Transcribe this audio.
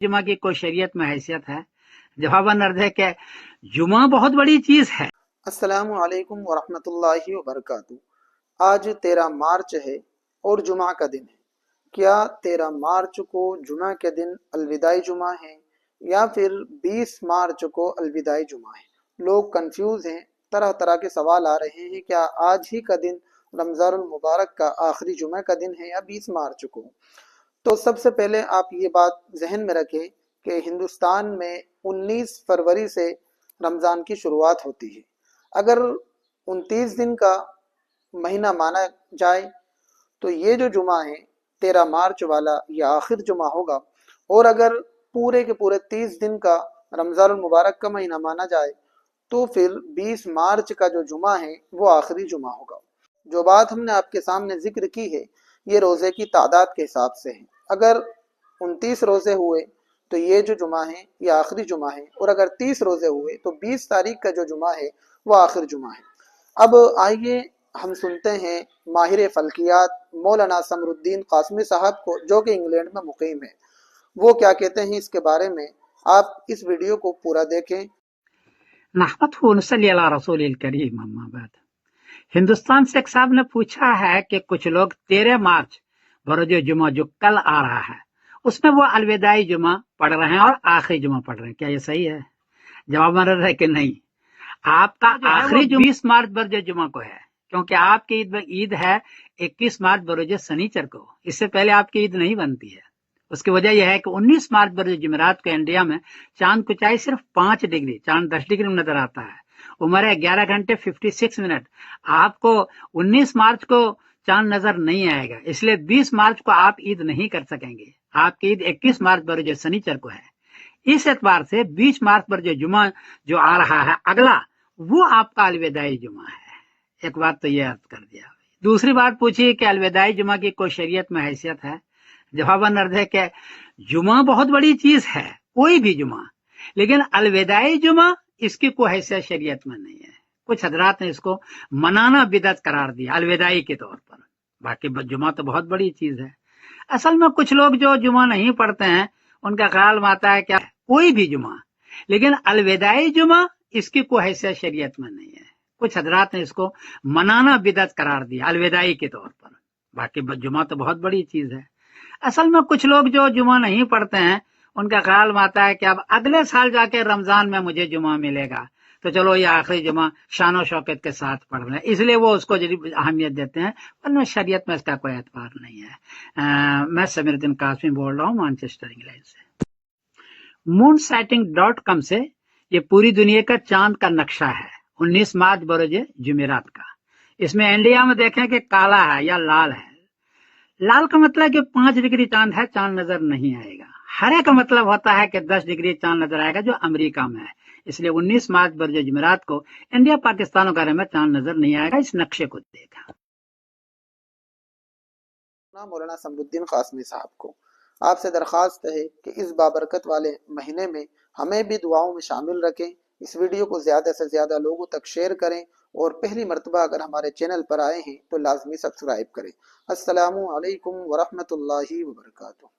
जुमा की कोई शरीयत में हैसियत है? जवाबन अर्ज है कि जुमा बहुत बड़ी चीज है। अस्सलामु अलैकुम वरहमतुल्लाहि वबरकातुहू। आज 13 मार्च है और जुमा का दिन है। क्या 13 मार्च को जुमा के दिन अलविदाई जुमा है या फिर 20 मार्च को अलविदाई जुमा है? लोग कंफ्यूज हैं, तरह तरह के सवाल आ रहे हैं। क्या आज ही का दिन रमज़ानुल मुबारक का आखिरी जुमा का दिन है या 20 मार्च को? तो सबसे पहले आप ये बात जहन में रखें कि हिंदुस्तान में 19 फरवरी से रमज़ान की शुरुआत होती है। अगर 29 दिन का महीना माना जाए तो ये जो जुमा है 13 मार्च वाला ये आखिर जुमा होगा, और अगर पूरे के पूरे 30 दिन का रमज़ानुल मुबारक का महीना माना जाए तो फिर 20 मार्च का जो जुमा है वो आखिरी जुमा होगा। जो बात हमने आपके सामने जिक्र की है ये रोज़े की तादाद के हिसाब से है। अगर 29 रोज़े हुए तो ये जो जुमा है ये आखिरी जुमा है, और अगर 30 रोज़े हुए तो 20 तारीख का जो जुमा है वो आखिर जुमा है। अब आइए हम सुनते हैं माहिर फल्कियात मौलाना समरुद्दीन कासमी साहब को, जो कि इंग्लैंड में मुकीम है। वो क्या कहते हैं इसके बारे में, आप इस वीडियो को पूरा देखें। नहमदुहु व नसल्ली अला रसूलिल करीम, अम्मा बाद। हिंदुस्तान से एक साहब ने पूछा है कि कुछ लोग 13 मार्च बरोज जुमा जो कल आ रहा है उसमें वो अलविदाई जुमा पढ़ रहे हैं और आखिरी जुमा पढ़ रहे हैं, क्या ये सही है? जवाब मेरा है कि नहीं। आपका आखिरी 20 मार्च बरोज जुमा को है, क्योंकि आपकी ईद है 21 मार्च बरोज शनिचर को। इससे पहले आपकी ईद नहीं बनती है। उसकी वजह यह है कि 19 मार्च बरोज जुमेरात को इंडिया में चांद की ऊंचाई सिर्फ 5 डिग्री, चांद 10 डिग्री में नजर आता है। उम्र है 11 घंटे 56 मिनट। आपको 19 मार्च को चांद नजर नहीं आएगा, इसलिए 20 मार्च को आप ईद नहीं कर सकेंगे। आपकी ईद 21 मार्च बरोज शनिचर को है। इस एतबार से 20 मार्च पर जो जुमा जो आ रहा है अगला, वो आपका अलविदाई जुमा है। एक बात तो ये अर्ज कर दिया। दूसरी बात पूछी कि अलविदाई जुमा की कोई शरीयत में हैसियत है? जवाबन अर्ज है कि जुमा बहुत बड़ी चीज है, कोई भी जुमा, लेकिन अलविदाई जुमा इसकी कोई हैसियत शरीयत में नहीं है। कुछ हजरात ने इसको मनाना बिदअत करार दिया अलविदाई के तौर पर। बाकी जुमा तो बहुत बड़ी चीज है। असल में कुछ लोग जो जुमा नहीं पढ़ते हैं उनका ख्याल में आता है क्या कोई भी जुमा, लेकिन अलविदाई जुमा इसकी कोई हैसियत शरीयत में नहीं है। कुछ हजरात ने इसको मनाना बिदअत करार दिया अलविदाई के तौर पर। बाकी जुमा तो बहुत बड़ी चीज है। असल में कुछ लोग जो जुमा नहीं पढ़ते हैं उनका ख्याल में आता है कि अब अगले साल जाके रमजान में मुझे जुमा मिलेगा, तो चलो ये आखिरी जुमा शानो शौकत के साथ पढ़ रहे हैं, इसलिए वो उसको अहमियत देते हैं, वरना शरीयत में इसका कोई एतबार नहीं है। मैं समीरुद्दीन कासमी बोल रहा हूँ मैनचेस्टर इंग्लैंड से। moonsighting.com से ये पूरी दुनिया का चांद का नक्शा है 19 मार्च बरोज जुमेरात का। इसमें इंडिया में देखें कि काला है या लाल है। लाल का मतलब कि 5 डिग्री चांद है, चांद नजर नहीं आएगा। हरे का मतलब होता है कि 10 डिग्री चांद नजर आएगा, जो अमेरिका में है। इसलिए 19 मार्च बरोज जुमेरात को इंडिया पाकिस्तान वगैरह में चांद नजर नहीं आएगा। इस नक्शे को देखा। मौलाना समरुद्दीन कासमी साहब को आपसे दरख्वास्त है कि इस बाबरकत वाले महीने में हमें भी दुआओं में शामिल रखें। इस वीडियो को ज़्यादा से ज़्यादा लोगों तक शेयर करें, और पहली मर्तबा अगर हमारे चैनल पर आए हैं तो लाजमी सब्सक्राइब करें। अस्सलामु अलैकुम वरहमतुल्लाहि वबरकातुहू।